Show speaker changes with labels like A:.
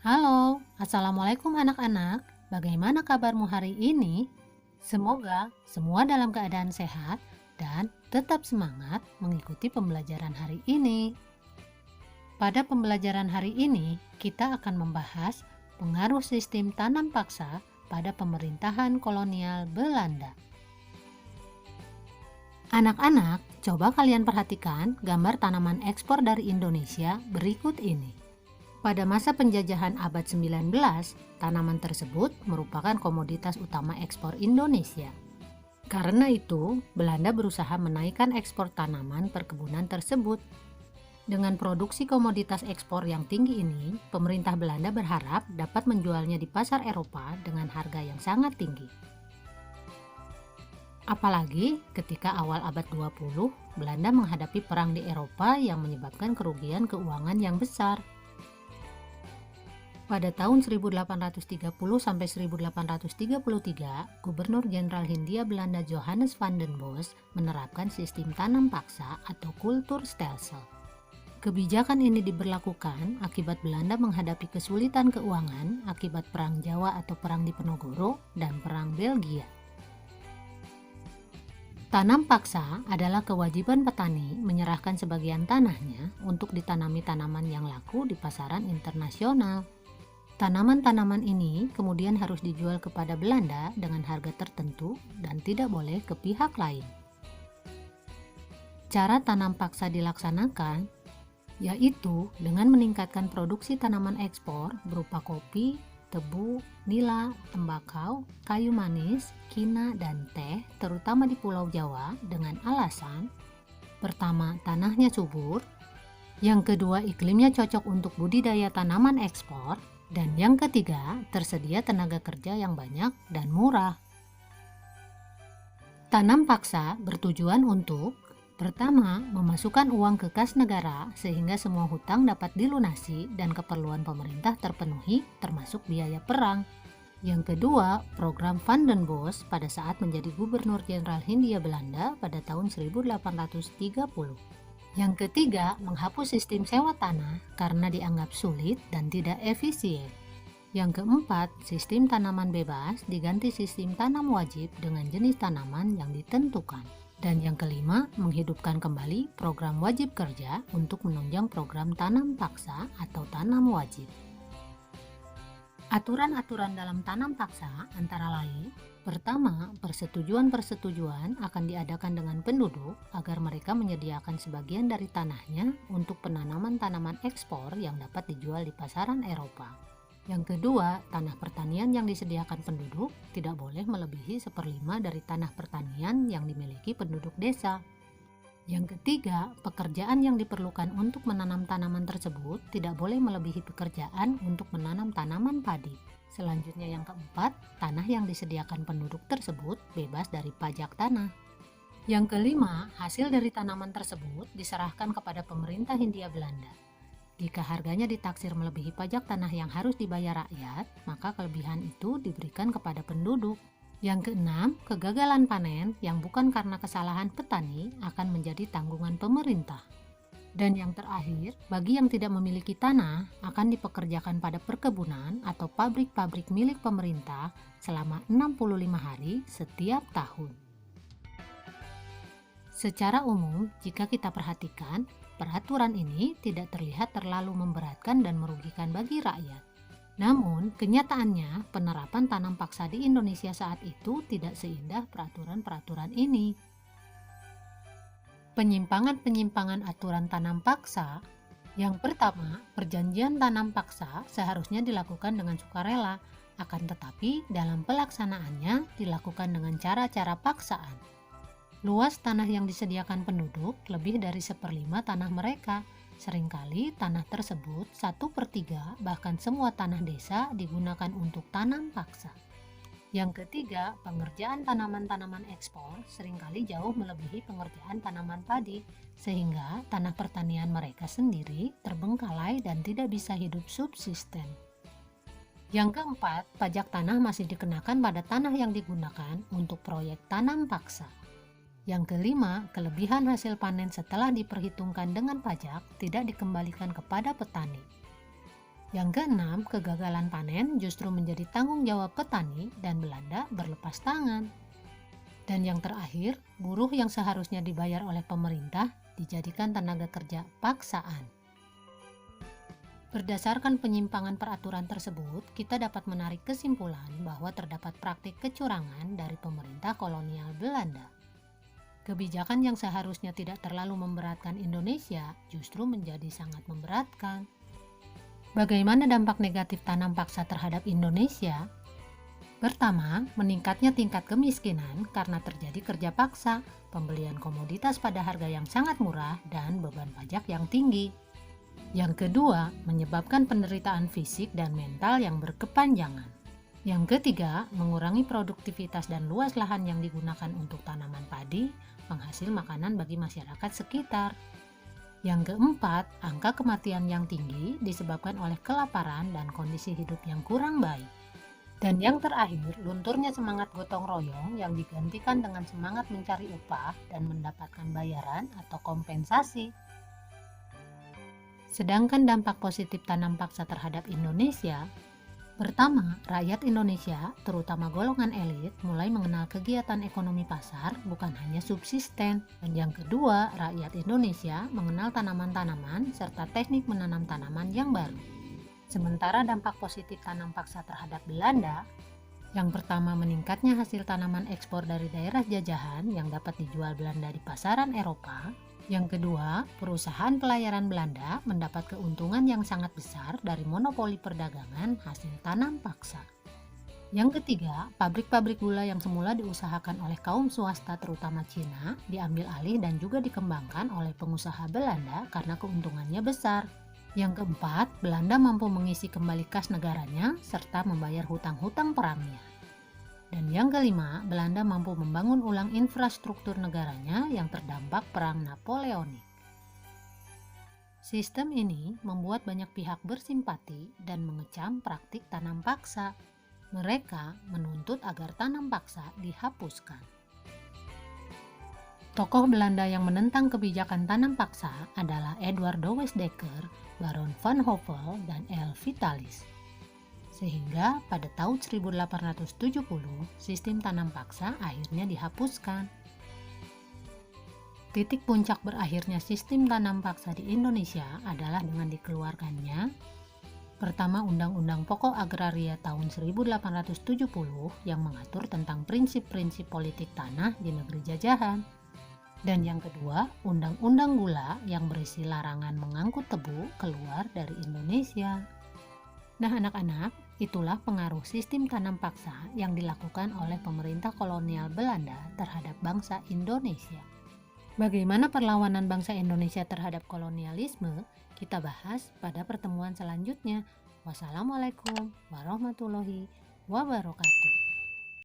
A: Halo, Assalamualaikum anak-anak. Bagaimana kabarmu hari ini? Semoga semua dalam keadaan sehat dan tetap semangat mengikuti pembelajaran hari ini. Pada pembelajaran hari ini, kita akan membahas pengaruh sistem tanam paksa pada pemerintahan kolonial Belanda. Anak-anak, coba kalian perhatikan gambar tanaman ekspor dari Indonesia berikut ini. Pada masa penjajahan abad 19, tanaman tersebut merupakan komoditas utama ekspor Indonesia. Karena itu, Belanda berusaha menaikkan ekspor tanaman perkebunan tersebut. Dengan produksi komoditas ekspor yang tinggi ini, pemerintah Belanda berharap dapat menjualnya di pasar Eropa dengan harga yang sangat tinggi. Apalagi ketika awal abad 20, Belanda menghadapi perang di Eropa yang menyebabkan kerugian keuangan yang besar. Pada tahun 1830 sampai 1833, Gubernur Jenderal Hindia Belanda Johannes van den Bos menerapkan sistem tanam paksa atau kulturstelsel. Kebijakan ini diberlakukan akibat Belanda menghadapi kesulitan keuangan akibat Perang Jawa atau Perang Diponegoro dan Perang Belgia. Tanam paksa adalah kewajiban petani menyerahkan sebagian tanahnya untuk ditanami tanaman yang laku di pasaran internasional. Tanaman-tanaman ini kemudian harus dijual kepada Belanda dengan harga tertentu dan tidak boleh ke pihak lain. Cara tanam paksa dilaksanakan yaitu dengan meningkatkan produksi tanaman ekspor berupa kopi, tebu, nila, tembakau, kayu manis, kina, dan teh, terutama di Pulau Jawa dengan alasan pertama, tanahnya subur, yang kedua, iklimnya cocok untuk budidaya tanaman ekspor, dan yang ketiga, tersedia tenaga kerja yang banyak dan murah. Tanam paksa bertujuan untuk pertama, memasukkan uang ke kas negara sehingga semua hutang dapat dilunasi dan keperluan pemerintah terpenuhi termasuk biaya perang. Yang kedua, program Van den Bos pada saat menjadi Gubernur Jenderal Hindia Belanda pada tahun 1830. Yang ketiga, menghapus sistem sewa tanah karena dianggap sulit dan tidak efisien. Yang keempat, sistem tanaman bebas diganti sistem tanam wajib dengan jenis tanaman yang ditentukan. Dan yang kelima, menghidupkan kembali program wajib kerja untuk menunjang program tanam paksa atau tanam wajib. Aturan-aturan dalam tanam paksa antara lain, pertama, persetujuan-persetujuan akan diadakan dengan penduduk agar mereka menyediakan sebagian dari tanahnya untuk penanaman tanaman ekspor yang dapat dijual di pasaran Eropa. Yang kedua, tanah pertanian yang disediakan penduduk tidak boleh melebihi 1/5 dari tanah pertanian yang dimiliki penduduk desa. Yang ketiga, pekerjaan yang diperlukan untuk menanam tanaman tersebut tidak boleh melebihi pekerjaan untuk menanam tanaman padi. Selanjutnya yang keempat, tanah yang disediakan penduduk tersebut bebas dari pajak tanah. Yang kelima, hasil dari tanaman tersebut diserahkan kepada pemerintah Hindia Belanda. Jika harganya ditaksir melebihi pajak tanah yang harus dibayar rakyat, maka kelebihan itu diberikan kepada penduduk. Yang keenam, kegagalan panen yang bukan karena kesalahan petani akan menjadi tanggungan pemerintah. Dan yang terakhir, bagi yang tidak memiliki tanah akan dipekerjakan pada perkebunan atau pabrik-pabrik milik pemerintah selama 65 hari setiap tahun. Secara umum, jika kita perhatikan, peraturan ini tidak terlihat terlalu memberatkan dan merugikan bagi rakyat. Namun, kenyataannya penerapan tanam paksa di Indonesia saat itu tidak seindah peraturan-peraturan ini. Penyimpangan-penyimpangan aturan tanam paksa. Yang pertama, perjanjian tanam paksa seharusnya dilakukan dengan sukarela, akan tetapi dalam pelaksanaannya dilakukan dengan cara-cara paksaan. Luas tanah yang disediakan penduduk lebih dari 1/5 tanah mereka. Seringkali tanah tersebut 1/3 bahkan semua tanah desa digunakan untuk tanam paksa. Yang ketiga, pengerjaan tanaman-tanaman ekspor seringkali jauh melebihi pengerjaan tanaman padi, sehingga tanah pertanian mereka sendiri terbengkalai dan tidak bisa hidup subsisten. Yang keempat, pajak tanah masih dikenakan pada tanah yang digunakan untuk proyek tanam paksa. Yang kelima, kelebihan hasil panen setelah diperhitungkan dengan pajak tidak dikembalikan kepada petani. Yang keenam, kegagalan panen justru menjadi tanggung jawab petani dan Belanda berlepas tangan. Dan yang terakhir, buruh yang seharusnya dibayar oleh pemerintah dijadikan tenaga kerja paksaan. Berdasarkan penyimpangan peraturan tersebut, kita dapat menarik kesimpulan bahwa terdapat praktik kecurangan dari pemerintah kolonial Belanda. Kebijakan yang seharusnya tidak terlalu memberatkan Indonesia justru menjadi sangat memberatkan. Bagaimana dampak negatif tanam paksa terhadap Indonesia? Pertama, meningkatnya tingkat kemiskinan karena terjadi kerja paksa, pembelian komoditas pada harga yang sangat murah, dan beban pajak yang tinggi. Yang kedua, menyebabkan penderitaan fisik dan mental yang berkepanjangan. Yang ketiga, mengurangi produktivitas dan luas lahan yang digunakan untuk tanaman padi, penghasil makanan bagi masyarakat sekitar. Yang keempat, angka kematian yang tinggi disebabkan oleh kelaparan dan kondisi hidup yang kurang baik. Dan yang terakhir, lunturnya semangat gotong royong yang digantikan dengan semangat mencari upah dan mendapatkan bayaran atau kompensasi. Sedangkan dampak positif tanam paksa terhadap Indonesia, pertama, rakyat Indonesia, terutama golongan elit, mulai mengenal kegiatan ekonomi pasar bukan hanya subsisten. Dan yang kedua, rakyat Indonesia mengenal tanaman-tanaman serta teknik menanam tanaman yang baru. Sementara dampak positif tanam paksa terhadap Belanda, yang pertama meningkatnya hasil tanaman ekspor dari daerah jajahan yang dapat dijual Belanda di pasaran Eropa. Yang kedua, perusahaan pelayaran Belanda mendapat keuntungan yang sangat besar dari monopoli perdagangan hasil tanam paksa. Yang ketiga, pabrik-pabrik gula yang semula diusahakan oleh kaum swasta terutama Cina diambil alih dan juga dikembangkan oleh pengusaha Belanda karena keuntungannya besar. Yang keempat, Belanda mampu mengisi kembali kas negaranya serta membayar hutang-hutang perangnya. Dan yang kelima, Belanda mampu membangun ulang infrastruktur negaranya yang terdampak Perang Napoleonik. Sistem ini membuat banyak pihak bersimpati dan mengecam praktik tanam paksa. Mereka menuntut agar tanam paksa dihapuskan. Tokoh Belanda yang menentang kebijakan tanam paksa adalah Edward Douwes Dekker, Baron van Hove, dan L. Vitalis. Sehingga pada tahun 1870 sistem tanam paksa akhirnya dihapuskan. Titik puncak berakhirnya sistem tanam paksa di Indonesia adalah dengan dikeluarkannya pertama Undang-Undang Pokok Agraria tahun 1870 yang mengatur tentang prinsip-prinsip politik tanah di negeri jajahan. Dan yang kedua, Undang-Undang Gula yang berisi larangan mengangkut tebu keluar dari Indonesia. Nah anak-anak, itulah pengaruh sistem tanam paksa yang dilakukan oleh pemerintah kolonial Belanda terhadap bangsa Indonesia. Bagaimana perlawanan bangsa Indonesia terhadap kolonialisme? Kita bahas pada pertemuan selanjutnya. Wassalamualaikum warahmatullahi wabarakatuh.